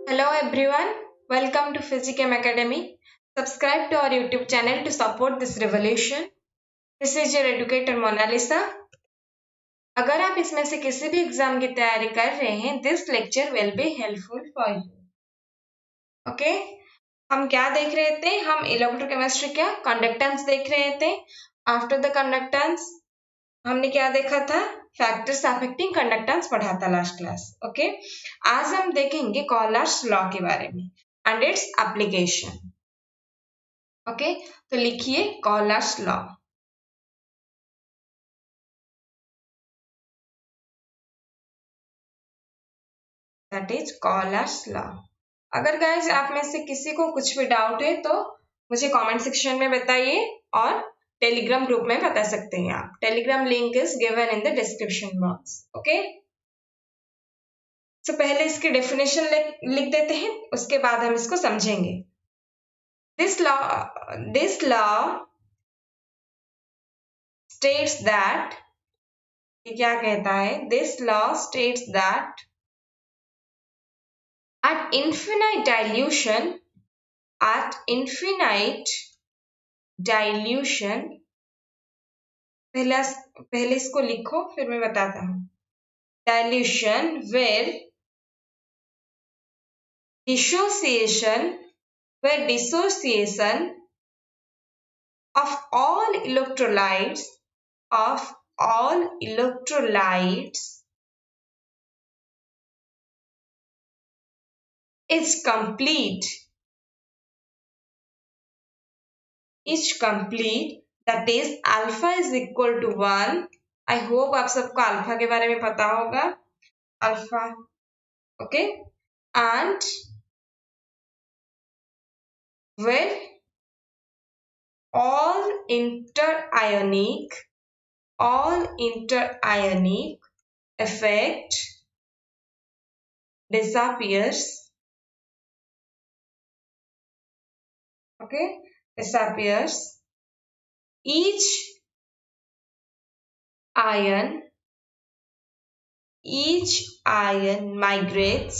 Hello everyone, welcome to Physichem Academy. Subscribe to our YouTube channel to support this revolution. This is your educator Monalisa. अगर आप इसमें से किसी भी exam की तैयारी कर रहे हैं, this lecture will be helpful for you. Okay, हम क्या देख रहे थे? हम इलेक्ट्रोकेमिस्ट्री क्या कंडक्टेंस देख रहे थे. आफ्टर द कंडक्टेंस हमने क्या देखा था? फैक्टर्स अफेक्टिंग कंडक्टेंस पढ़ा था लास्ट क्लास. ओके, आज हम देखेंगे कॉलर्स लॉ के बारे में एंड इट्स एप्लीकेशन. ओके, तो लिखिए Kohlrausch's law. That is Kohlrausch's law. अगर गाइस आप में से किसी को कुछ भी डाउट है तो मुझे कमेंट सेक्शन में बताइए और टेलीग्राम ग्रुप में बता सकते हैं आप. Telegram link is given in the description box. Okay, तो पहले इसकी डेफिनेशन लिख देते हैं, उसके बाद हम इसको समझेंगे. दिस लॉ states that, ये क्या कहता है? This law states that at infinite dilution, पहले इसको लिखो फिर मैं बताता हूँ. Dilution where dissociation of all electrolytes is complete, that is alpha is equal to 1. I hope आप सबको अल्फा के बारे में पता होगा. Alpha, okay, and where all interionic effect disappears. Okay, disappears. Each ion migrates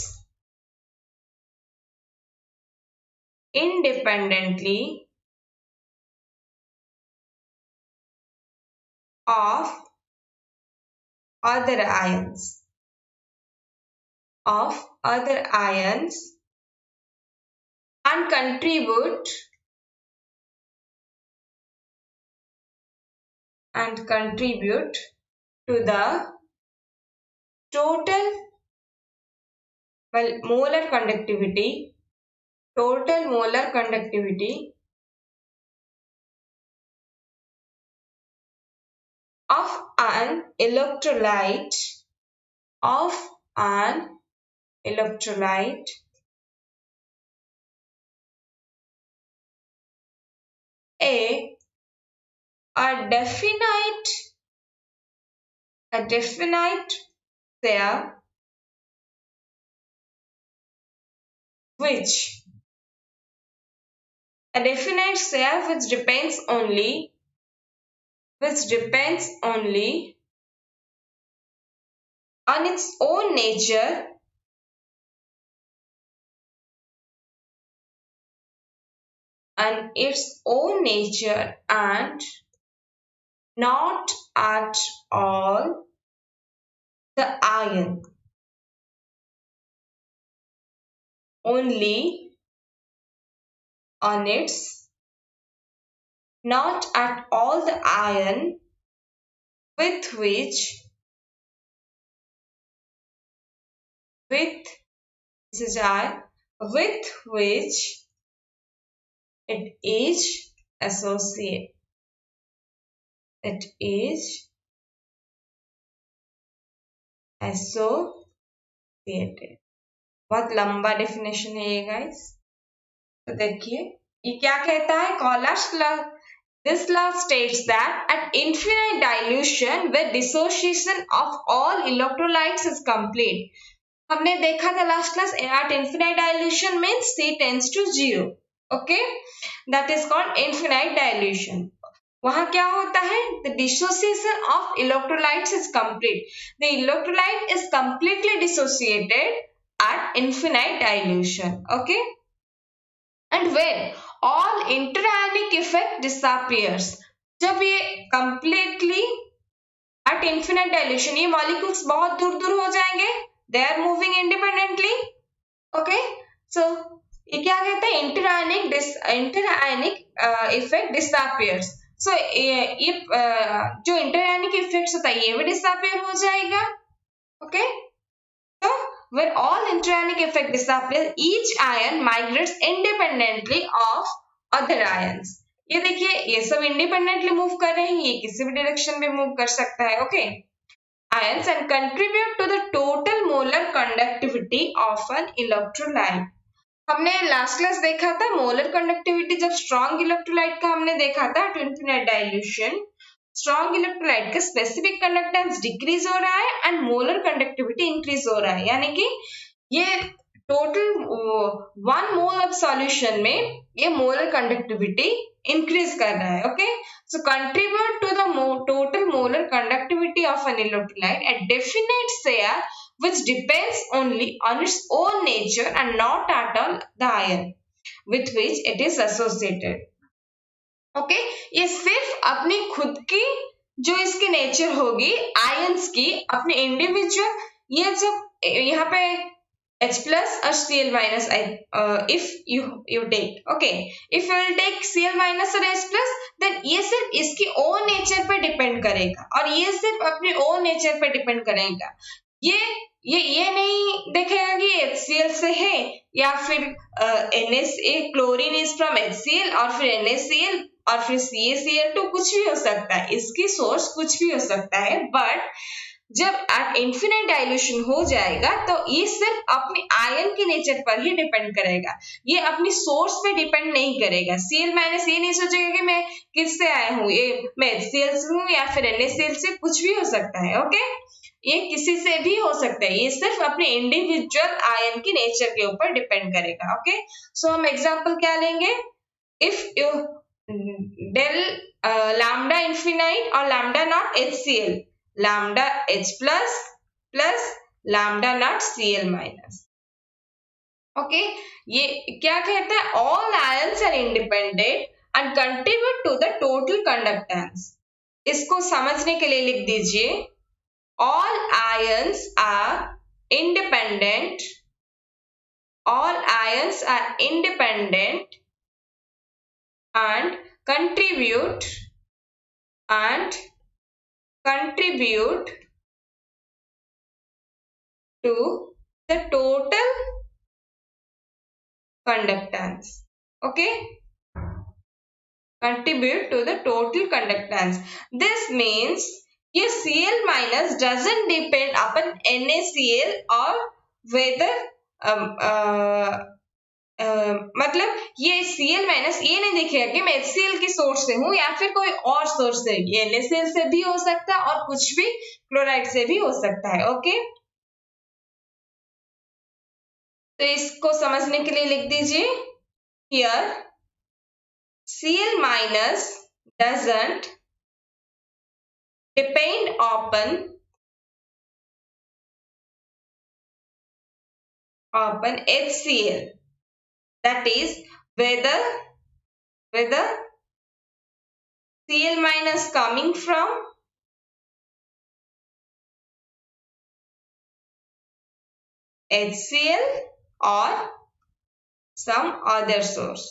independently of other ions and contribute to the total molar conductivity of an electrolyte a definite pair which depends only on its own nature and not at all the ion, only on its, not at all the ion with which it is associated. बहुत लंबा definition है ये guys. तो देखिए ये क्या कहता है. Kohlrausch's law. This law states that at infinite dilution where dissociation of all electrolytes is complete. हमने देखा था last class. At infinite dilution means C tends to 0. Okay, that is called infinite dilution. वहां क्या होता है? The dissociation of electrolytes is complete. The electrolyte is completely dissociated at infinite dilution. Okay, and when all interionic effect disappears, जब ये completely at infinite dilution ये molecules बहुत दूर दूर हो जाएंगे, they are moving independently. Okay, so ये क्या कहते हैं, इंटरआयनिक इफेक्ट डिसअपियर्स. सो ये जो इंटरआयनिक इफेक्ट्स होता है ये भी डिसअपियर हो जाएगा. Okay, so when all interionic effect disappears, each ion migrates independently of other ions. ये देखिए ये सब इंडिपेंडेंटली मूव कर रहे हैं, ये किसी भी डायरेक्शन में मूव कर सकता है. Okay, ions and contribute to the total molar conductivity of an electrolyte. हमने लास्ट क्लास देखा था मोलर कंडक्टिविटी, जब स्ट्रॉन्ग इलेक्ट्रोलाइट का हमने देखा था to infinite dilution, strong electrolyte का स्पेसिफिक कंडक्टेंस डिक्रीज हो रहा है एंड मोलर कंडक्टिविटी इंक्रीज हो रहा है. यानी कि ये टोटल 1 मोल ऑफ सॉल्यूशन में ये मोलर कंडक्टिविटी इंक्रीज कर रहा है. Okay, so contribute to the total molar conductivity of an electrolyte at definite share which depends only on its own nature and not at all the ion with which it is associated. Okay, ये सिर्फ अपनी खुद की जो इसकी nature होगी ions की, अपने इंडिविजुअल, ये जब यहाँ पे H plus or Cl minus, if you take, okay, if you will take Cl minus or H plus, then ये सिर्फ इसकी own nature पे डिपेंड करेगा और ये सिर्फ अपनी own nature पे डिपेंड करेगा. ये नहीं देखेगा कि HCl से है या फिर NaCl, chlorine is from HCl और फिर NaCl और फिर CaCl2, कुछ भी हो सकता है, इसकी सोर्स कुछ भी हो सकता है. बट जब एट इन्फिनिट डाइल्यूशन हो जाएगा तो ये सिर्फ अपने आयन के नेचर पर ही डिपेंड करेगा, ये अपनी सोर्स पे डिपेंड नहीं करेगा. Cl माइनस ये नहीं सोचेगा कि मैं किससे आया हूँ, ये मैं HCl से हूँ या फिर NaCl से, कुछ भी हो सकता है. ओके, ये किसी से भी हो सकता है, ये सिर्फ अपने इंडिविजुअल आयन की नेचर के ऊपर डिपेंड करेगा. ओके, सो हम एग्जांपल क्या लेंगे, if you del lambda infinite और lambda naught HCl, lambda H plus plus lambda naught Cl minus. Okay, ये क्या कहता है, all ions are independent and contribute to the total conductance. इसको समझने के लिए लिख दीजिए, all ions are independent, all ions are independent and contribute to the total conductance. Okay, contribute to the total conductance. This means ये Cl minus doesn't depend upon NaCl or whether मतलब ये Cl minus ये नहीं देखेगा कि मैं HCl की source से हूँ या फिर कोई और सोर्स से, ये NaCl से भी हो सकता है और कुछ भी क्लोराइड से भी हो सकता है. ओके, तो इसको समझने के लिए लिख दीजिए, here Cl minus doesn't depend upon HCl, that is whether Cl minus coming from HCl or some other source.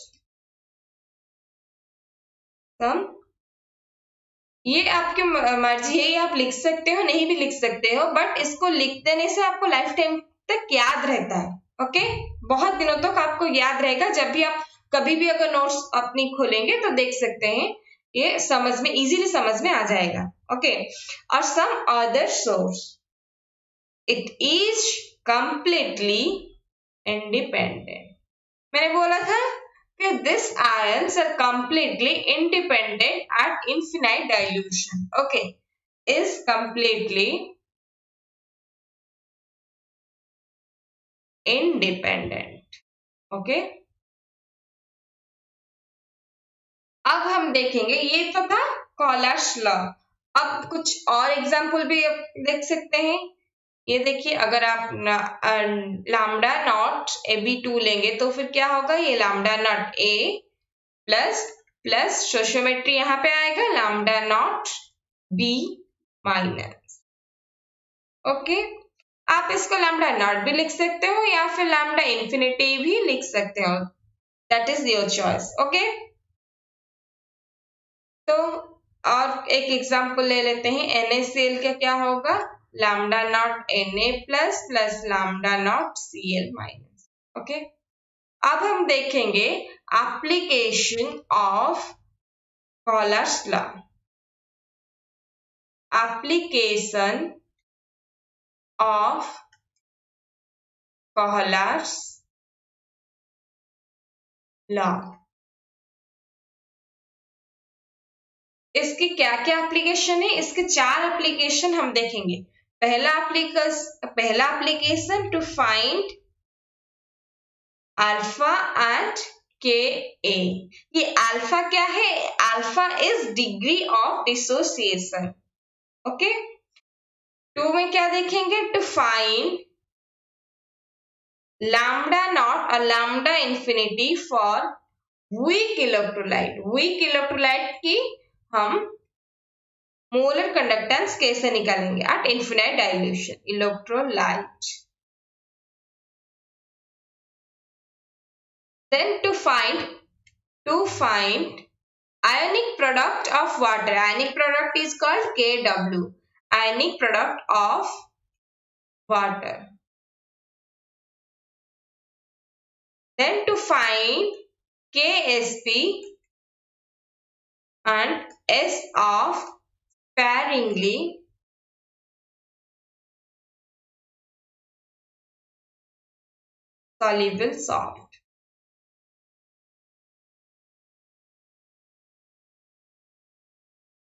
ये आपकी मर्जी है, ये आप लिख सकते हो, नहीं भी लिख सकते हो, बट इसको लिख देने से आपको लाइफ टाइम तक याद रहता है. ओके, बहुत दिनों तक आपको याद रहेगा. जब भी आप कभी भी अगर नोट्स अपनी खोलेंगे तो देख सकते हैं, ये समझ में इजीली समझ में आ जाएगा. ओके, और some other source, it is completely independent. मैंने बोला था कि these ions are completely independent at infinite dilution. Okay, is completely independent. Okay, अब हम देखेंगे, ये तो था कॉलर्स लॉ. अब कुछ और एग्जाम्पल भी देख सकते हैं. ये देखिए अगर आप लैम्डा नॉट AB2 लेंगे तो फिर क्या होगा, ये lambda naught A plus plus sociometry यहाँ पे आएगा lambda naught B minus. Okay, आप इसको लैम्डा नॉट भी लिख सकते हो या फिर लैम्डा इंफिनिटी भी लिख सकते हो, that is your choice. Okay, तो और एक एग्जांपल ले लेते हैं, NaCl का क्या होगा, lambda naught Na plus plus lambda naught Cl minus. Okay, अब हम देखेंगे application of Kohlrausch's law. Application of Kohlrausch's law, इसकी क्या क्या एप्लीकेशन है, इसके 4 एप्लीकेशन हम देखेंगे। पहला application to find alpha and K A. ये अल्फा क्या है, alpha is degree of dissociation. Okay, 2 में क्या देखेंगे, टू फाइंड लैम्डा नॉट और lambda infinity for weak electrolyte. Weak electrolyte की हम मोलर कंडक्टेंस कैसे निकालेंगे at infinite dilution electrolyte. Then to find ionic product of water. Ionic product is called Kw. Ionic product of water. Then to find Ksp and S of sparingly soluble salt.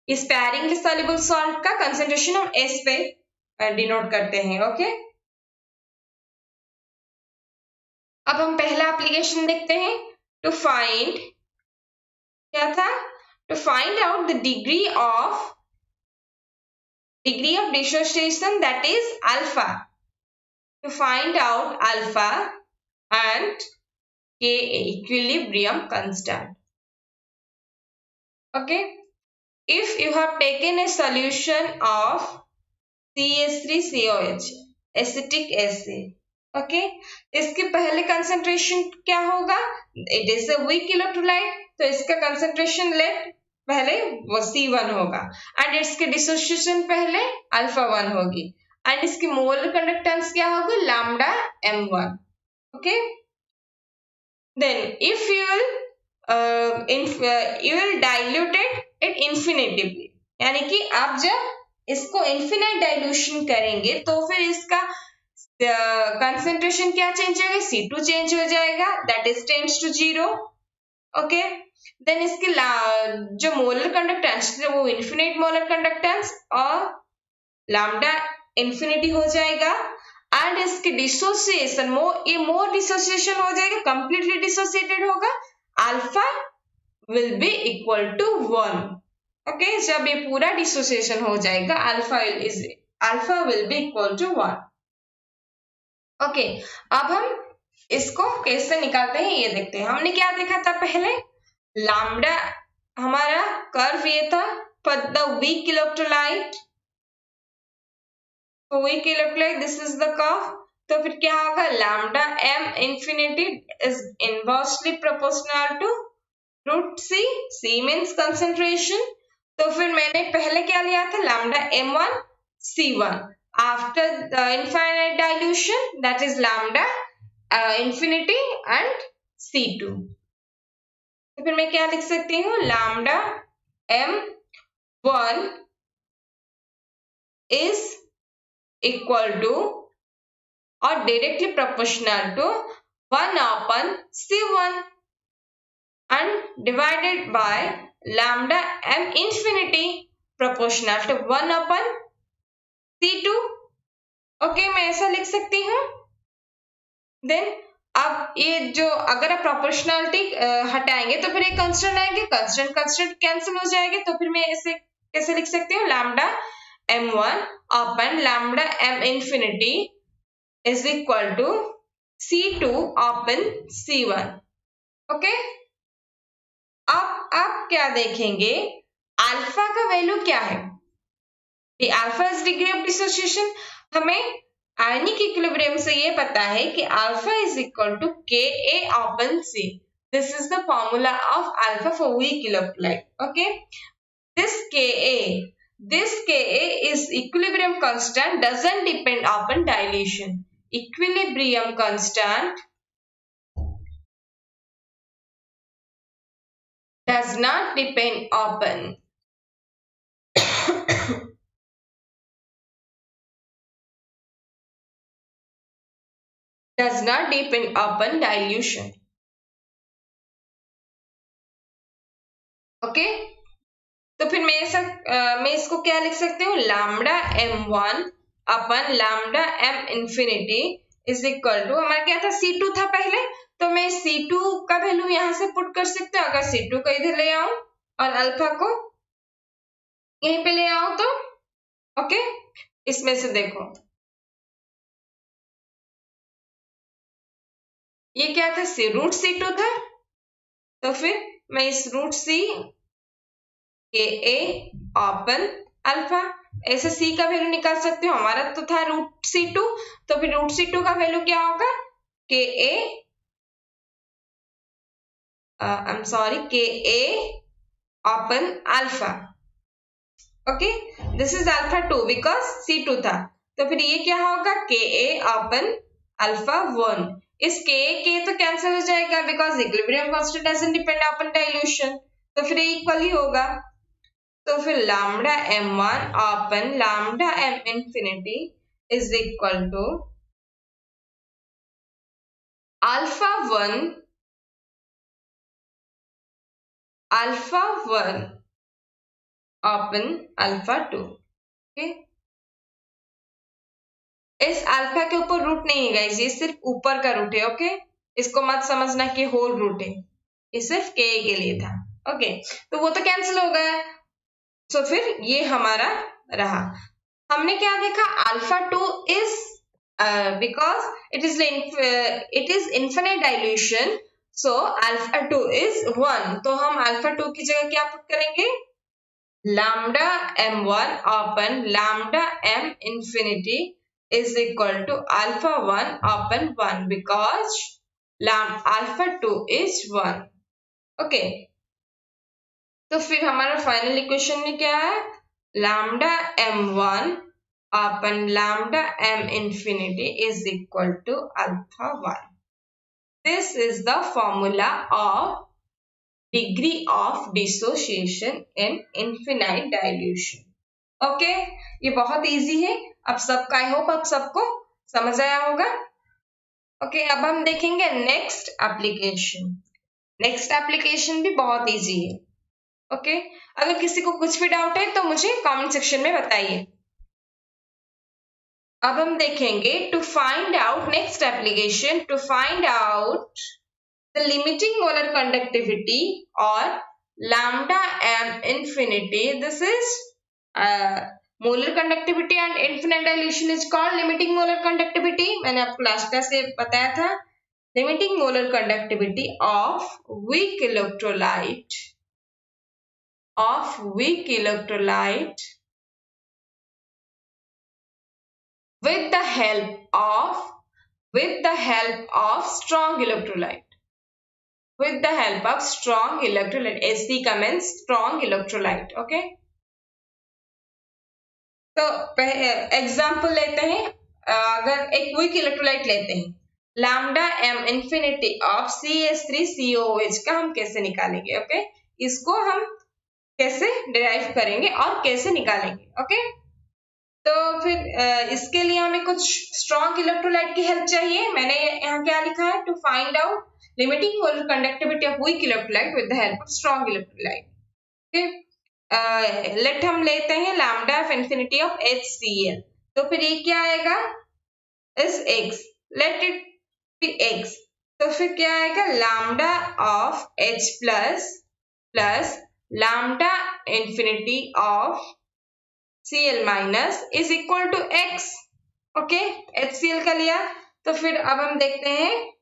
Sparingly soluble salt का concentration हम S पे denote करते हैं। Okay, अब हम पहला application देखते हैं। टू फाइंड क्या था, to find out the degree of dissociation that is alpha. To find out alpha and K equilibrium constant. Okay, if you have taken a solution of CH3COH acetic acid, okay, इसके पहले concentration क्या होगा, it is a weak electrolyte, तो इसका concentration late पहले वो C1 होगा and इसके डिसोसिएशन पहले अल्फा 1 होगी एंड इसकी मोलर कंडक्टेंस क्या होगा, lambda M1। Okay, then if you will dilute it infinitively, यानी कि आप जब इसको इन्फिनाइट डाइल्यूशन करेंगे तो फिर इसका कंसंट्रेशन क्या चेंज होगा, C2 चेंज हो जाएगा, that is tends to 0। Okay, then इसकी जो मोलर कंडक्टेंस वो इन्फिनिट मोलर कंडक्टेंस और लैम्डा इंफिनिटी हो जाएगा एंड इसकी डिसोसिएशन मोर डिसोसिएशन हो जाएगा, कंप्लीटली डिसोसिएटेड होगा, alpha will be equal to 1। Okay, जब ये पूरा डिसोसिएशन हो जाएगा alpha will be equal to 1। Okay, अब हम इसको कैसे निकालते हैं ये देखते हैं। हमने क्या देखा था पहले, लैम्डा हमारा कर्व ये था for the weak electrolyte, weak electrolyte this is the curve, तो फिर क्या होगा, lambda M infinity is inversely proportional to root C means concentration. तो फिर मैंने पहले क्या लिया था, lambda M1 C1 after the infinite dilution that is lambda infinity and C2। तो फिर मैं क्या लिख सकती हूँ, lambda M1 is equal to or directly proportional to 1 upon C1 and divided by lambda M infinity proportional to 1 upon C2। Okay, मैं ऐसा लिख सकती हूँ। देन अब ये जो अगर आप प्रोपोर्शनलिटी हटाएंगे तो फिर एक कांस्टेंट आएंगे, कांस्टेंट कैंसिल हो जाएंगे, तो फिर मैं ऐसे कैसे लिख सकती हूँ, lambda m1 upon lambda m infinity is equal to c2 upon c1. Okay, अब क्या देखेंगे, अल्फा का वैल्यू क्या है? Alpha is degree of dissociation. हमें आयनिक इक्विलिब्रियम से ये पता है कि alpha is equal to K A upon C. This is the formula of alpha for weak electrolyte. Okay, this Ka is equilibrium constant, doesn't depend upon dilation. Equilibrium constant does not depend upon dilution. Okay, तो फिर मैं इसको क्या लिख सकती हूँ, lambda m1 upon lambda m infinity is equal to, हमारा क्या था, C2 था पहले, तो मैं C2 का वैल्यू यहां से पुट कर सकते हैं. अगर C2 को इधर ले आऊं और अल्फा को यहीं पे ले आऊं तो ओके, इसमें से देखो ये क्या था, रूट C2 था, तो फिर मैं इस रूट C के ए ओपन अल्फा ऐसे C का वैल्यू निकाल सकती हूँ. हमारा तो था रूट C2, तो फिर रूट C2 का वैल्यू क्या होगा, K A upon alpha. Okay, this is alpha 2 because C2 था, तो फिर ये क्या होगा, के ए ओपन अल्फा 1. इस के तो कैंसिल हो जाएगा because equilibrium constant doesn't depend upon dilution, तो फिर इक्वल ही होगा. तो फिर lambda m1 upon lambda m infinity is equal to alpha 1 upon alpha 2. Okay, इस अल्फा के ऊपर रूट नहीं है गाइस, ये सिर्फ ऊपर का रूट है. ओके, इसको मत समझना कि होल रूट है, ये सिर्फ के के लिए था. ओके, तो वो तो कैंसिल हो गया, तो फिर ये हमारा रहा. हमने क्या देखा, alpha 2 is because it is infinite dilution, so alpha 2 is 1. तो हम अल्फा 2 की जगह क्या पुट करेंगे, lambda m1 upon lambda m infinity is equal to alpha 1 upon 1 because alpha 2 is 1. Okay, तो फिर हमारा फाइनल इक्वेशन में क्या है, lambda m1 upon lambda m infinity is equal to alpha 1. This is the formula of degree of dissociation in infinite dilution. Okay, ये बहुत easy है. अब सबका आई होप अब सबको समझ आया होगा. ओके, अब हम देखेंगे नेक्स्ट एप्लीकेशन. नेक्स्ट एप्लीकेशन भी बहुत इजी है. ओके, अगर किसी को कुछ भी डाउट है तो मुझे कमेंट सेक्शन में बताइए. अब हम देखेंगे to find out next application, to find out the limiting molar conductivity or lambda m infinity. This is molar conductivity and infinite dilution is called limiting molar conductivity. मैंने आपको लास्ट क्लास से बताया था. Limiting molar conductivity of weak electrolyte with the help of strong electrolyte. With the help of strong electrolyte. St means strong electrolyte. Okay, तो example लेते हैं. अगर एक वीक इलेक्ट्रोलाइट लेते हैं, lambda m infinity of CH3COOH का हम कैसे निकालेंगे. ओके, इसको हम कैसे डिराइव करेंगे और कैसे निकालेंगे. ओके, तो फिर इसके लिए हमें कुछ स्ट्रॉन्ग इलेक्ट्रोलाइट की हेल्प चाहिए. मैंने यहाँ क्या लिखा है, to find out limiting molar conductivity of weak electrolyte with the help of strong electrolyte. Okay, let हम लेते हैं lambda of infinity of HCl. तो फिर ये क्या आएगा, is x, let it be x. तो फिर क्या आएगा, lambda of H plus lambda infinity of Cl minus is equal to X। Okay, HCl का लिया तो फिर अब हम देखते हैं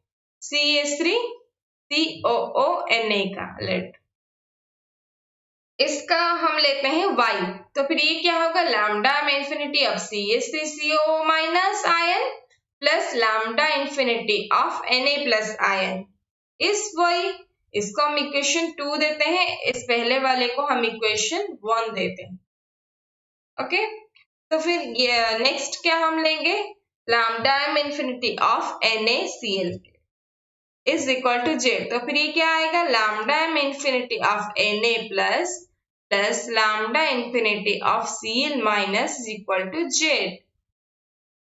CH3COONA का लेट, इसका हम लेते हैं Y, तो फिर ये क्या होगा lambda infinity of CH3COO minus ion plus lambda infinity of Na plus ion इस Y। इसको हम इक्वेशन 2 देते हैं, इस पहले वाले को हम इक्वेशन 1 देते हैं। ओके, तो फिर ये नेक्स्ट क्या हम लेंगे lambda infinity of NaCl is equal to Z, तो फिर ये क्या आएगा lambda infinity of Na plus plus lambda infinity of Cl minus is equal to Z.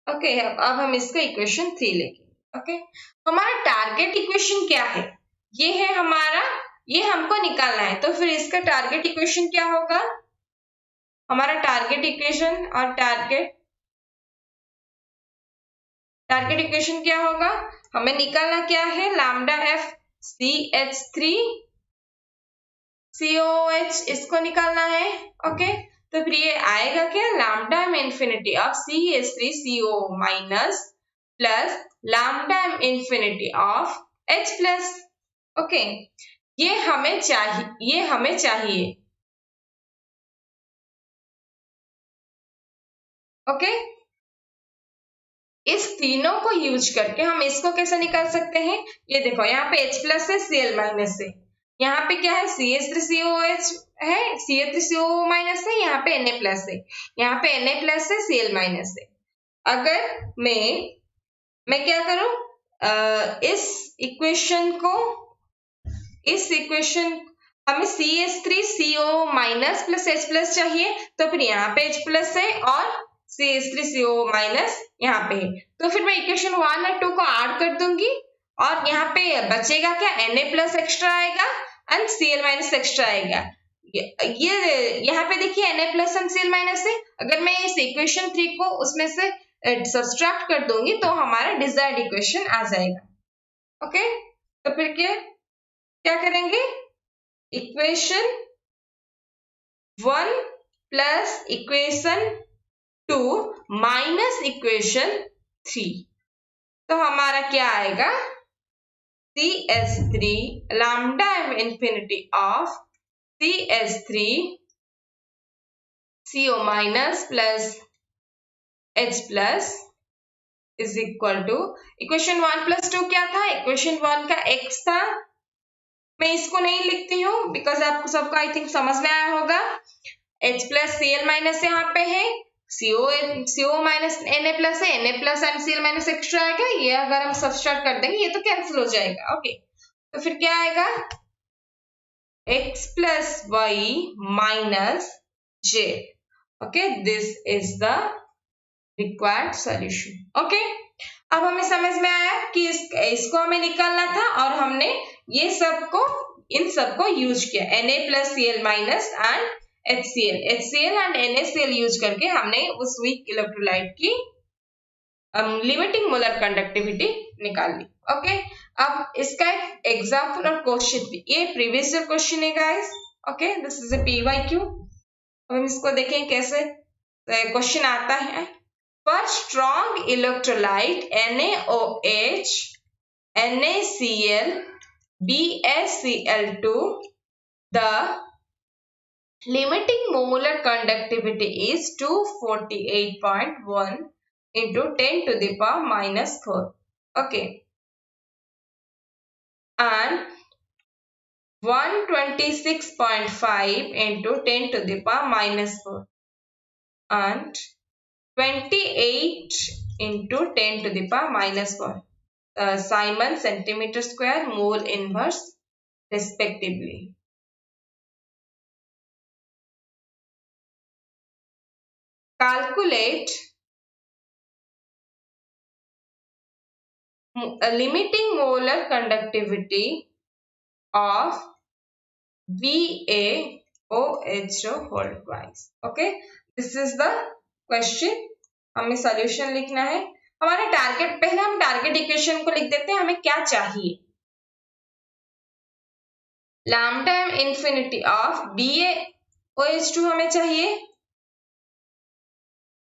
Okay, अब हम इसको इक्वेशन 3 लेंगे। ओके, हमारा टारगेट इक्वेशन क्या है, ये है हमारा, ये हमको निकालना है, तो फिर इसका टारगेट इक्वेशन क्या होगा, हमारा टारगेट इक्वेशन और टारगेट इक्वेशन क्या होगा, हमें निकालना क्या है लैम्डा एफ CH3 COOH इसको निकालना है। ओके, तो फिर ये आएगा क्या lambda infinity of CH3 COO minus plus lambda infinity of H plus. Okay, ये हमें चाहिए। ओके, इस तीनों को यूज करके हम इसको कैसे निकाल सकते हैं, ये देखो यहाँ पे H प्लस है Cl माइनस है, यहाँ पे क्या है CH3COOH है, CH3COO माइनस है, यहाँ पे Na प्लस है, यहाँ पे Na प्लस है Cl माइनस है। अगर मैं क्या करूं इस इक्वेशन हमें CH3COO minus plus H plus चाहिए, तो फिर यहाँ पे H प्लस है और CH3COO माइनस यहाँ पे है, तो फिर मैं इक्वेशन 1 और 2 को ऐड कर दूंगी और यहाँ पे बचेगा क्या Na प्लस एक्स्ट्रा आएगा एंड Cl माइनस एक्स्ट्रा आएगा। ये यहाँ पे देखिए Na plus and Cl minus है, अगर मैं इस इक्वेशन 3 को उसमें से सब्सट्रैक्ट कर दूंगी तो हमारा डिजायर्ड इक्वेशन आ जाएगा। ओके, तो फिर क्या करेंगे equation 1 plus equation 2 minus equation 3, तो हमारा क्या आएगा CH3 lambda infinity of CH3 CO minus plus H plus is equal to equation 1 plus 2 क्या था, इक्वेशन 1 का x था, मैं इसको नहीं लिखती हूँ बिकॉज आपको सबको आई थिंक समझ में आया होगा। H प्लस Cl माइनस यहाँ पे है, CO माइनस Na प्लस है, Na plus and Cl minus extra आएगा, ये अगर हम सब्सट्रैक्ट कर देंगे ये तो कैंसिल हो जाएगा। ओके, तो फिर क्या आएगा x plus y minus j। Okay, this is the required solution. Okay, अब हमें समझ में आया कि इसको हमें निकालना था और हमने ये इन सबको यूज किया Na plus Cl minus and HCl and NaCl use करके हमने उस वीक इलेक्ट्रोलाइट की लिमिटिंग मोलर कंडक्टिविटी निकाल ली। ओके, अब इसका एक एग्जाम्पल और क्वेश्चन भी, ये प्रीवियस ईयर क्वेश्चन है guys. Okay, this is a PYQ। हम इसको देखें कैसे क्वेश्चन आता है। For strong electrolyte NaOH, NaCl, BaCl2, the limiting molar conductivity is 248.1 into 10 to the power minus 4. Okay. And 126.5 into 10 to the power minus 4. And 28 into 10 to the power minus 1 Simon centimeter square mole inverse respectively. Calculate a limiting molar conductivity of VaOH whole twice. Okay, this is the question. हमें solution लिखना है। हमारा target, पहले हम target equation को लिख देते हैं, हमें क्या चाहिए लैम्डा इंफिनिटी ऑफ BaOH2 हमें चाहिए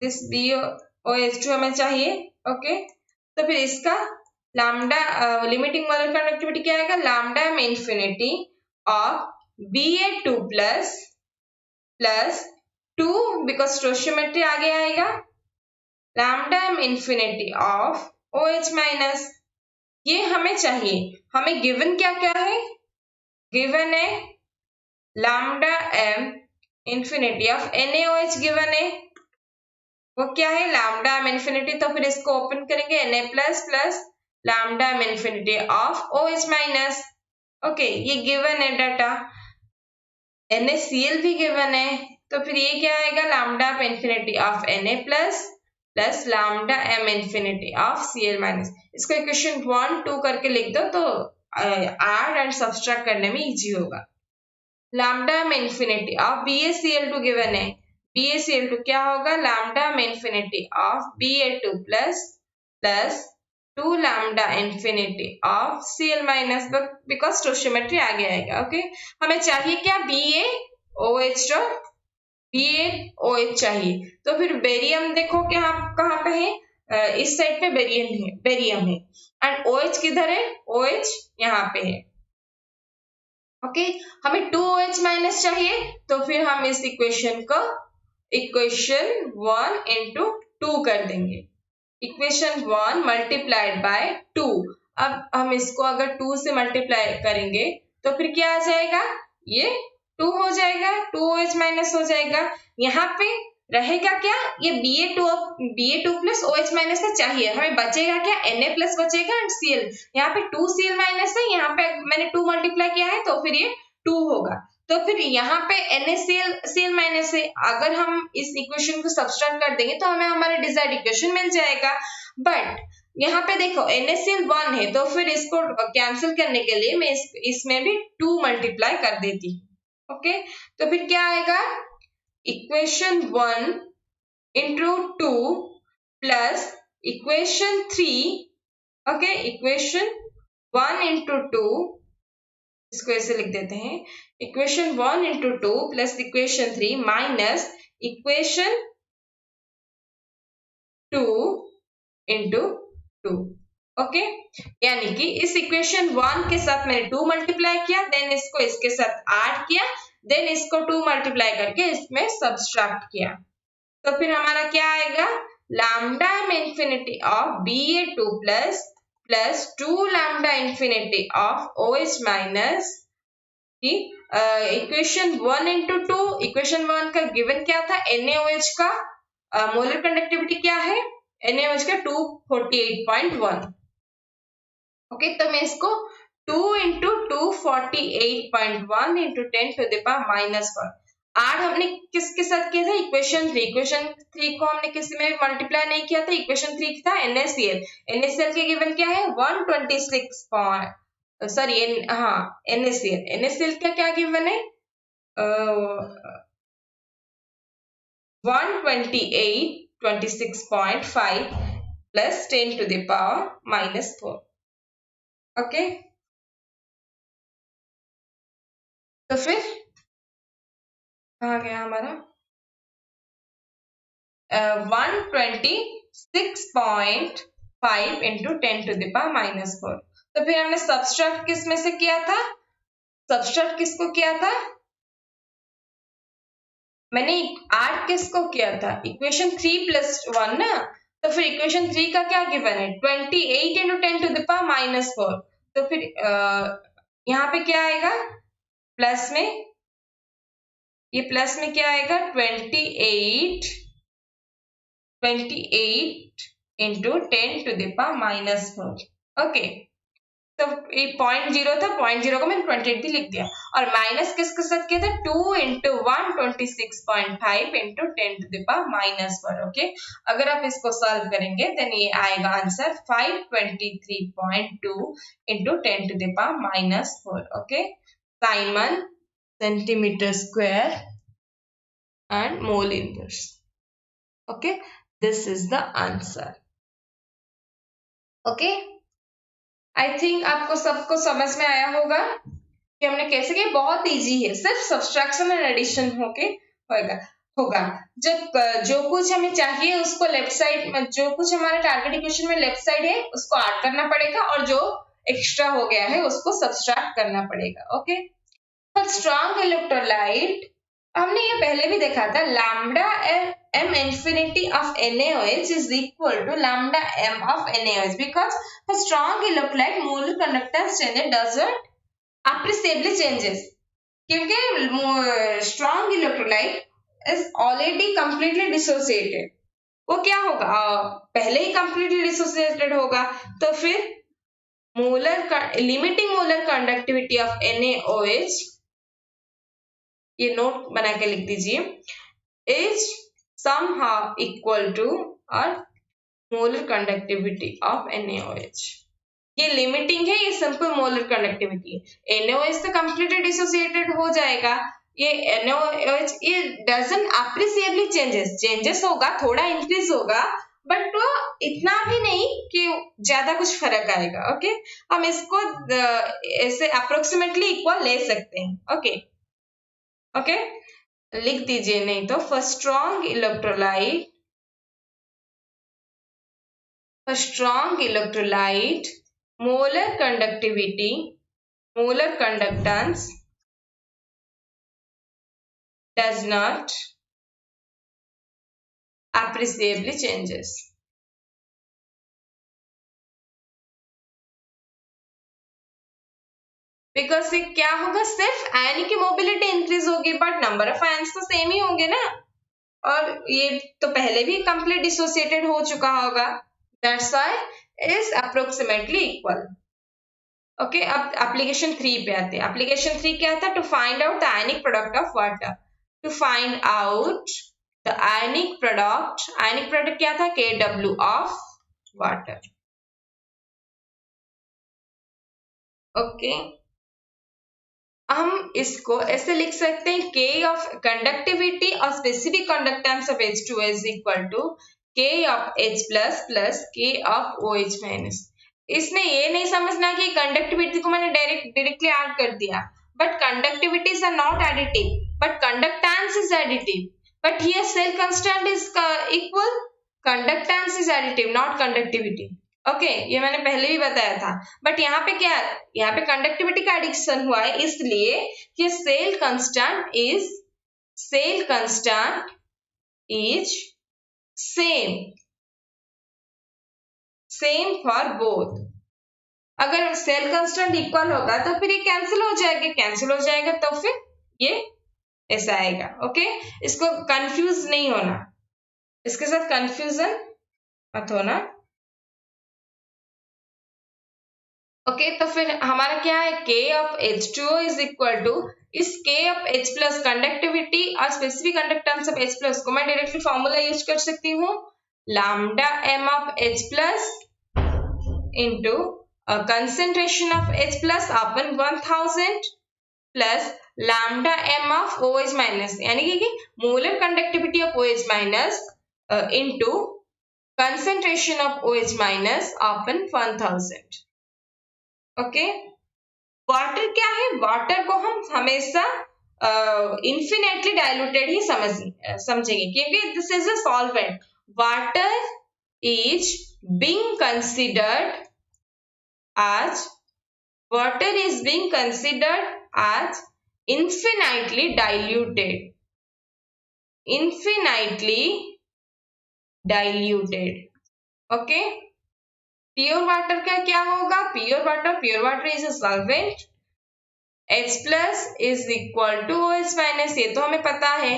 दिस BOH2 हमें चाहिए। ओके, तो फिर इसका लैम्डा लिमिटिंग मोलर कंडक्टिविटी क्या आएगा, lambda m infinity of Ba2 plus 2 because stoichiometry आगे आएगा, lambda m infinity of OH minus, ये हमें चाहिए। हमें गिवन क्या क्या है, गिवन है lambda m infinity of NaOH given है, वो क्या है लैम्डा m इंफिनिटी, तो फिर इसको ओपन करेंगे Na plus plus lambda m infinity of OH minus. Okay, ये गिवन है डाटा, NaCl भी गिवन है, तो फिर ये क्या आएगा lambda m infinity of Na plus plus lambda m infinity of Cl minus. इसको इक्वेशन 1 2 करके लिख दो तो ऐड एंड सब्सट्रैक्ट करने में इजी होगा। Lambda m infinity of BaCl2 given है, BaCl2 क्या होगा lambda m infinity of Ba2 plus plus 2 lambda infinity of Cl minus, because stoichiometry आगे आएगा। ओके, हमें चाहिए क्या BaOH चाहिए, तो फिर बेरियम देखो क्या कहाँ पे है, इस साइड पे बेरियम है एंड OH किधर है, OH यहाँ पे है। ओके, हमें 2OH माइनस चाहिए, तो फिर हम इस इक्वेशन को इक्वेशन 1 इंटू 2 कर देंगे, इक्वेशन 1 मल्टीप्लाइड बाय 2। अब हम इसको अगर 2 से मल्टीप्लाई करेंगे तो फिर क्या आ जाएगा, ये 2 हो जाएगा, 2OH माइनस हो जाएगा। यहाँ पे रहेगा क्या, ये Ba2 प्लस OH माइनस का चाहिए, हमें बचेगा क्या Na प्लस बचेगा एंड Cl, यहाँ पे 2Cl माइनस है, यहाँ पे मैंने 2 मल्टीप्लाई किया है तो फिर ये 2 होगा, तो फिर यहाँ पे NaCl माइनस है, अगर हम इस इक्वेशन को सब्सट्रैक्ट कर देंगे तो हमें हमारा डिजायर्ड इक्वेशन मिल जाएगा। बट यहाँ पे देखो NaCl 1 है, तो फिर इसको कैंसिल करने के लिए मैं इसमें भी 2 मल्टीप्लाई कर देती हूँ। ओके, तो फिर क्या आएगा, equation 1 into 2 plus equation 3, okay equation 1 into 2, इसको ऐसे लिख देते हैं, equation 1 into 2 plus equation 3 minus equation 2 into 2। Okay, यानी कि इस इक्वेशन 1 के साथ मैंने 2 मल्टीप्लाई किया, देन इसको इसके साथ ऐड किया, देन इसको 2 मल्टीप्लाई करके इसमें सब्सट्रैक्ट किया, तो फिर हमारा क्या आएगा lambda m infinity of Ba2 plus plus 2 lambda infinity of OH minus की इक्वेशन 1 इंटू 2, इक्वेशन 1 का गिवन क्या था, NaOH का मोलर कंडक्टिविटी क्या है, NaOH का 248.1। ओके, तो मैं इसको 2 into 248.1 into 10 to the power minus 4, आज हमने किसके साथ किया था, इक्वेशन 3, इक्वेशन 3 को हमने किसी में मल्टीप्लाई नहीं किया था, इक्वेशन 3 था NaCl के गिवन क्या है 126 सॉरी हाँ NaCl का क्या गिवन है 128.26.5 plus 10 to the power minus 4। Okay, तो फिर कहाँ गया हमारा 126.5 into 10 to the power minus 4। तो फिर हमने सब्सट्रैक्ट किस में से किया था, सब्सट्रैक्ट किसको किया था, मैंने ऐड किसको किया था, इक्वेशन 3 प्लस 1 ना, तो फिर इक्वेशन 3 का क्या गिवन है 28 into 10 to the power minus 4, तो फिर यहाँ पे क्या आएगा प्लस में, ये प्लस में क्या आएगा 28 into 10 to the power minus 4। Okay, तो ये 0.0 था, 0.0 को मैंने 28 भी लिख दिया, और माइनस किसके साथ किया था 2 into 126.5 into 10 to the power minus 4। Okay, अगर आप इसको सॉल्व करेंगे देन ये आएगा answer 523.2 into 10 to the power minus 4। Okay, siemens centimetre square and mole inverse। okay, this is the answer। okay, I think आपको सबको समझ में आया होगा कि हमने कैसे किया, बहुत इजी है, सिर्फ सब्सट्रैक्शन एंड एडिशन होके होएगा। होगा। जब जो कुछ हमें चाहिए उसको लेफ्ट साइड में, जो कुछ हमारा टारगेट इक्वेशन में लेफ्ट साइड है उसको ऐड करना पड़ेगा और जो एक्स्ट्रा हो गया है उसको सब्सट्रैक्ट करना पड़ेगा। ओके, फॉर स्ट्रॉन्ग इलेक्ट्रोलाइट हमने ये पहले भी देखा था, lambda m infinity of NaOH is equal to lambda m of NaOH because for strong electrolyte molar conductance change doesn't appreciably changes, क्योंकि strong electrolyte is already completely dissociated, वो क्या होगा, पहले ही कंप्लीटली डिसोसिएटेड होगा, तो फिर molar limiting molar conductivity of NaOH, ये note बना के लिख दीजिए, इज somehow equal to और molar conductivity of NaOH। ये लिमिटिंग है, ये सिंपल मोलर कंडक्टिविटी है। NaOH तो कंप्लीटली डिसोसिएटेड हो जाएगा, ये NaOH ये डजंट अप्रिशिएबली चेंजेस होगा, थोड़ा इंक्रीज होगा, बट तो इतना भी नहीं कि ज्यादा कुछ फर्क आएगा। ओके, हम इसको ऐसे अप्रोक्सीमेटली इक्वल ले सकते हैं। ओके ओके, लिख दीजिए नहीं तो, for strong electrolyte molar conductivity, molar conductance does not appreciably changes। Because से क्या होगा, सिर्फ आयन की मोबिलिटी इंक्रीज होगी बट नंबर ऑफ आयन्स तो सेम ही होंगे ना, और ये तो पहले भी कंप्लीट डिसोसिएटेड हो चुका होगा, that's why is approximately equal. Okay, अब एप्लीकेशन 3 पे आते हैं। एप्लीकेशन 3 क्या था, to find out the ionic product of water, to find out the ionic product क्या था, Kw ऑफ वाटर। ओके, हम इसको ऐसे लिख सकते हैं, K ऑफ कंडक्टिविटी और specific conductance of H2 is equal to K of H plus plus K of OH minus. इसमें ये नहीं समझना कि कंडक्टिविटी को मैंने डायरेक्टली ऐड कर दिया, but conductivities are not additive but conductance is additive, but here cell constant is equal, conductance is additive not conductivity. Okay, ये मैंने पहले भी बताया था, बट यहाँ पे क्या, यहाँ पे कंडक्टिविटी का एडिशन हुआ है, इसलिए ये cell constant is same for both. अगर सेल कांस्टेंट इक्वल होगा तो फिर ये कैंसिल हो जाएगा तो फिर ये ऐसा आएगा। ओके, इसको कंफ्यूज नहीं होना, इसके साथ कंफ्यूजन मत होना। ओके, तो फिर हमारा क्या है, K of H2O is equal to, इस K of H plus conductivity और specific conductance of H plus को मैं डायरेक्टली फॉर्मूला यूज कर सकती हूँ, lambda m of H plus into concentration of H plus upon 1000 plus lambda m of OH minus, यानी कि molar conductivity of OH minus into concentration of OH minus upon 1000। Okay, water क्या है, water को हम हमेशा infinitely diluted ही समझेंगे, क्योंकि this is a solvent. Water is being considered as infinitely diluted। Okay, pure water का क्या होगा, pure water is a solvent, H plus is equal to OH minus, ये तो हमें पता है।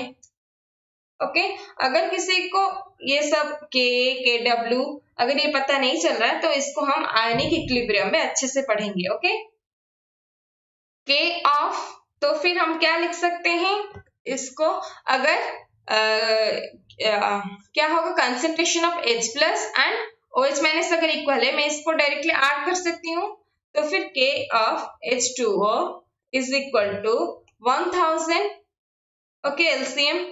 ओके, अगर किसी को ये सब KW अगर ये पता नहीं चल रहा है तो इसको हम आयनिक इक्विलिब्रियम में अच्छे से पढ़ेंगे। ओके, K ऑफ, तो फिर हम क्या लिख सकते हैं इसको, अगर क्या होगा, concentration of H plus and OH minus अगर इक्वल है, मैं इसको डायरेक्टली ऐड कर सकती हूँ, तो फिर K of H2O is equal to 1000। Okay, LCM,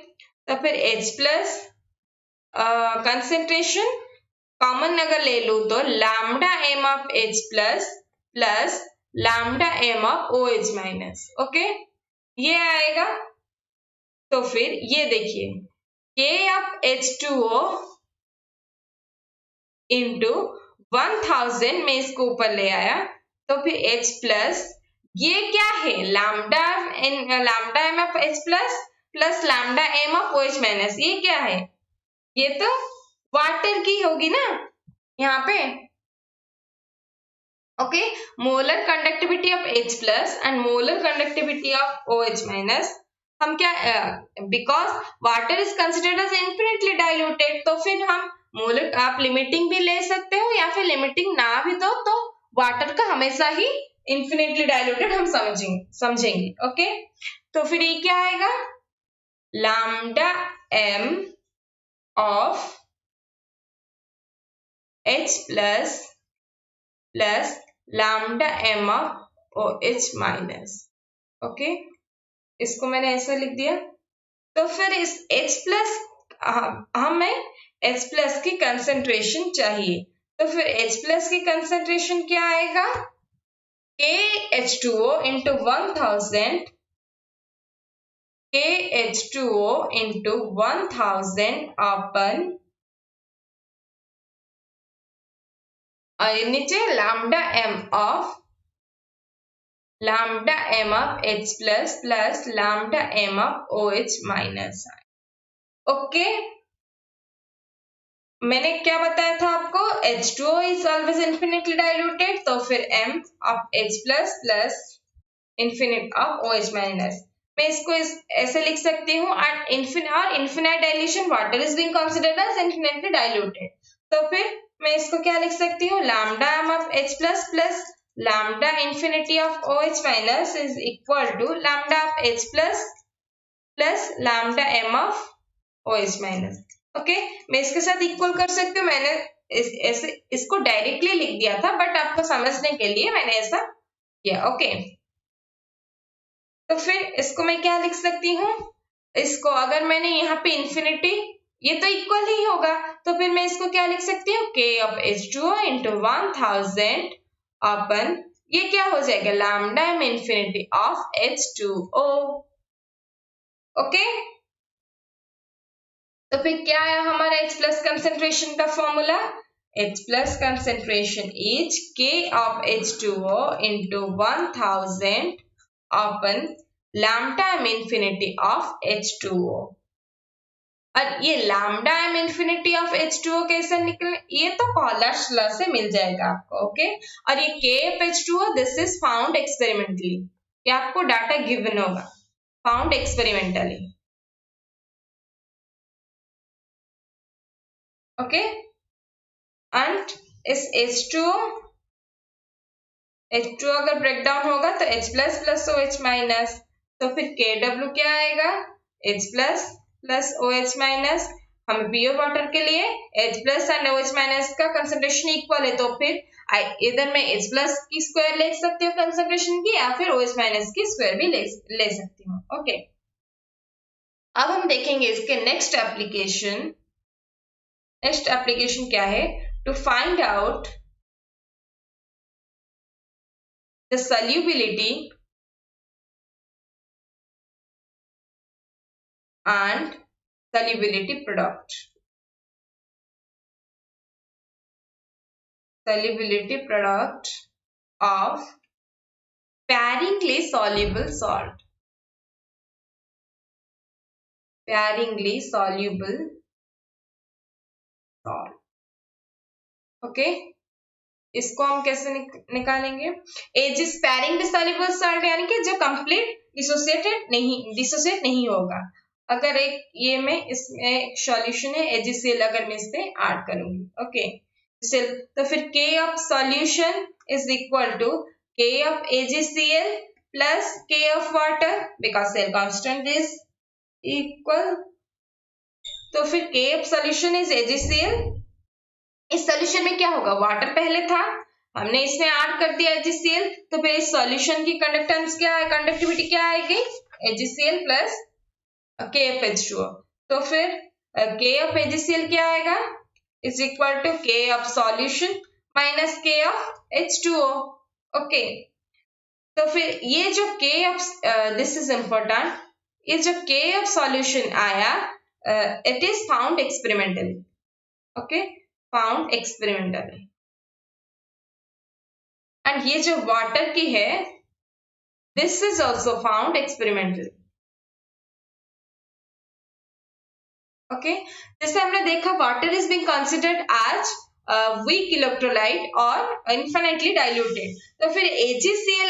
तो फिर H प्लस कंसेंट्रेशन कॉमन अगर ले लूं तो lambda m of H plus plus lambda m of OH minus. Okay, ये आएगा, तो फिर ये देखिए K of H2O इंटू 1000 में इसको ऊपर ले आया तो फिर H प्लस, ये क्या है, lambda M of H plus plus lambda M of OH minus, ये क्या है, ये तो वाटर की होगी ना यहाँ पे। Okay, molar conductivity of H plus and molar conductivity of OH minus, हम क्या, because water is considered as infinitely diluted, तो फिर हम मोलर, आप लिमिटिंग भी ले सकते हो या फिर लिमिटिंग ना भी दो तो वाटर का हमेशा ही इन्फिनिटली डाइल्यूटेड हम समझेंगे। ओके, तो फिर ये क्या आएगा, lambda M of H plus plus lambda M of OH minus. Okay, इसको मैंने ऐसा लिख दिया। तो फिर इस H प्लस, हमें H प्लस की कंसंट्रेशन चाहिए, तो फिर H प्लस की कंसंट्रेशन क्या आएगा, KH2O इंटू 1000, KH2O इंटू 1000 अपन नीचे lambda M of H plus plus lambda M of OH minus. Okay, मैंने क्या बताया था आपको, H2O is always infinitely diluted, तो फिर M of H plus plus infinite of OH minus, मैं इसको ऐसे लिख सकती हूँ, और infinite dilution water is being considered as infinitely diluted, तो फिर मैं इसको क्या लिख सकती हूँ, lambda M of H plus plus lambda infinity of OH minus is equal to lambda of H plus plus lambda M of OH minus. Okay, मैं इसके साथ इक्वल कर सकती हूँ, मैंने ऐसे इसको डायरेक्टली लिख दिया था, बट आपको समझने के लिए मैंने ऐसा किया। ओके, तो फिर इसको मैं क्या लिख सकती हूँ, इसको अगर मैंने यहाँ पे इन्फिनिटी, ये तो इक्वल ही होगा, तो फिर मैं इसको क्या लिख सकती हूँ, K ऑफ H2O इंटू 1000 अपन, ये क्या हो जाएगा, lambda M infinity of H2O। Okay, तो फिर क्या आया हमारा H प्लस कंसेंट्रेशन का formula, H plus concentration is K of H2O into 1000 अपन lambda M infinity of H2O। और ये lambda M infinity of H2O कैसे निकले, ये तो पॉलर्स लॉ से मिल जाएगा आपको। ओके, और ये K of H2O this is found experimentally, ये आपको डाटा गिवन होगा, फाउंड एक्सपेरिमेंटली। ओके, एंड इस H2O अगर ब्रेक डाउन होगा तो H plus plus OH minus, तो फिर KW क्या आएगा, H plus plus OH minus, हमें प्योर वाटर के लिए H plus and OH minus का कंसंट्रेशन इक्वल है, तो फिर इधर मैं H प्लस की स्क्वायर ले सकती हूँ कंसंट्रेशन की, या फिर OH माइनस की स्क्वायर भी ले सकती हूँ। ओके, अब हम देखेंगे इसके नेक्स्ट एप्लीकेशन क्या है, to find out the solubility and solubility product of sparingly soluble salt, okay, इसको हम कैसे निकालेंगे, एज स्पैरिंग डिसोल्यूबल सॉल्ट यानी कि जो कंप्लीट डिसोसिएट नहीं होगा, अगर एक ये में इसमें एक सॉल्यूशन है एजीसीएल, अगर मैं इस पे ऐड करूंगी, ओके, तो फिर K of solution is equal to K of AgCl plus K of water, because cell constant is equal, तो फिर K of solution is AgCl, इस सॉल्यूशन में क्या होगा, वाटर पहले था, हमने इसमें ऐड कर दिया AgCl, तो फिर इस सॉल्यूशन की कंडक्टेंस क्या है, कंडक्टिविटी क्या आएगी, AgCl प्लस KFH2O, तो फिर K ऑफ AgCl क्या आएगा, is equal to K of solution minus K of H2O। Okay, तो फिर ये जो K of this is important, ये जो K ऑफ सॉल्यूशन आया it is found experimentally. Okay, found experimentally. And ये जो water की है, this is also found experimentally. Okay, जैसे हमने देखा water is being considered as weak electrolyte और infinitely diluted. तो फिर AgCl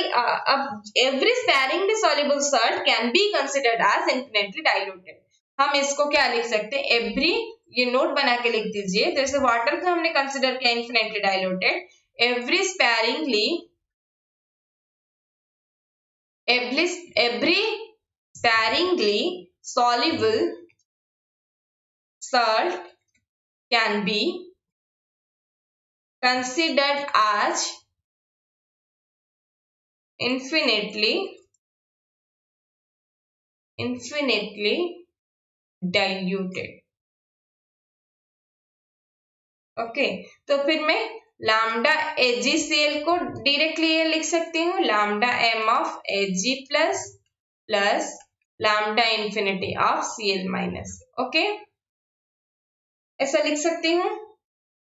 अब every sparingly soluble salt can be considered as infinitely diluted. हम इसको क्या लिख सकते हैं? every, ये नोट बना के लिख दीजिए. जैसे वाटर को हमने कंसिडर किया infinitely diluted, every sparingly soluble salt can be considered as infinitely diluted. Okay, तो फिर मैं लैम्डा AgCl को डायरेक्टली ये लिख सकती हूँ lambda m of Ag plus lambda infinity of Cl minus. Okay, ऐसा लिख सकती हूँ.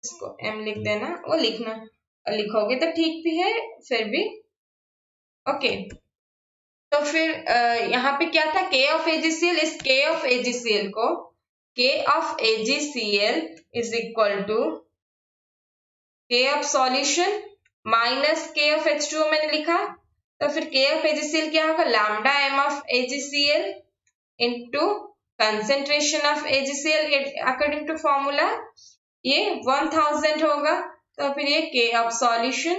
इसको m लिख देना, वो लिखना लिखोगे तो ठीक भी है, फिर भी ओके. तो फिर यहाँ पे क्या था? K of AgCl. इस K of AgCl को K of AgCl is equal to K of solution minus K of H2O मैंने लिखा. तो फिर K of AgCl क्या होगा? Lambda m of AgCl into concentration of AgCl according to formula ये 1000 होगा. तो फिर ये K of solution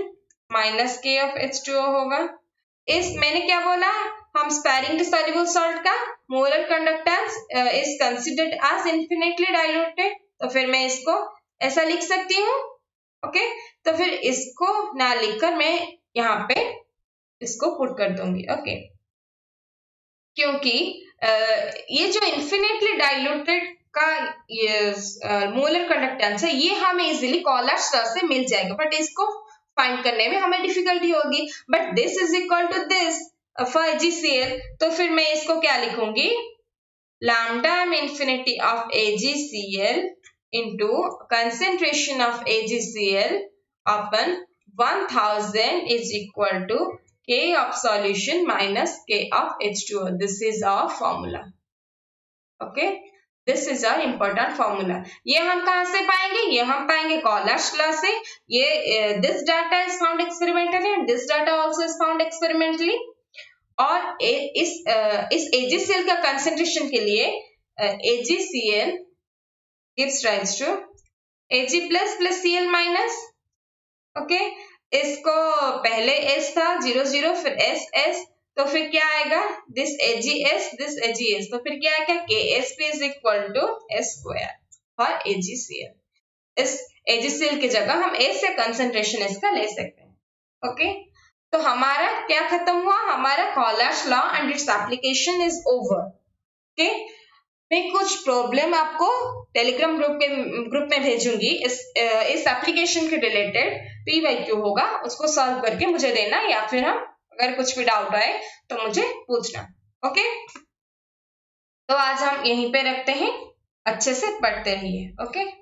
minus K of H2O होगा. इस मैंने क्या बोला? हम sparingly soluble salt का molar conductance is considered as infinitely diluted. तो फिर मैं इसको ऐसा लिख सकती हूँ. ओके, तो फिर इसको ना लिखकर मैं यहाँ पे इसको पुट कर दूंगी. ओके, क्योंकि ये जो infinitely diluted का मोलर कंडक्टेंस है ये हमें इजीली कॉलर्स लॉ से मिल जाएगा, बट इसको फाइंड करने में हमें डिफिकल्टी होगी. But this is equal to this for AgCl. तो फिर मैं इसको क्या लिखूंगी? Lambda m infinity of AgCl into concentration of AgCl upon 1000 is equal to K of solution minus K of H2O. This is our formula. Okay, this is our important formula. ये हम कहाँ से पाएंगे? ये हम पाएंगे कॉलर्स लॉ से. ये this data is found experimentally and this data also is found experimentally. और इस AgCl का कंसेंट्रेशन के लिए AgCl gives rise to Ag plus plus Cl minus. Okay, इसको पहले S था 0 0 फिर S S, तो फिर क्या आएगा? This AgS. तो फिर क्या आएगा? KSP is equal to S square for AgCl. इस AgCl की जगह हम S से कंसेंट्रेशन इसका ले सकते हैं. ओके, तो हमारा क्या खत्म हुआ? हमारा Kohlrausch's law and its application is over. Okay, मैं कुछ प्रॉब्लम आपको टेलीग्राम ग्रुप में भेजूंगी इस एप्लीकेशन के रिलेटेड. PYQ होगा, उसको सॉल्व करके मुझे देना, या फिर हम अगर कुछ भी डाउट आए तो मुझे पूछना. ओके, तो आज हम यहीं पे रखते हैं. अच्छे से पढ़ते रहिए. ओके.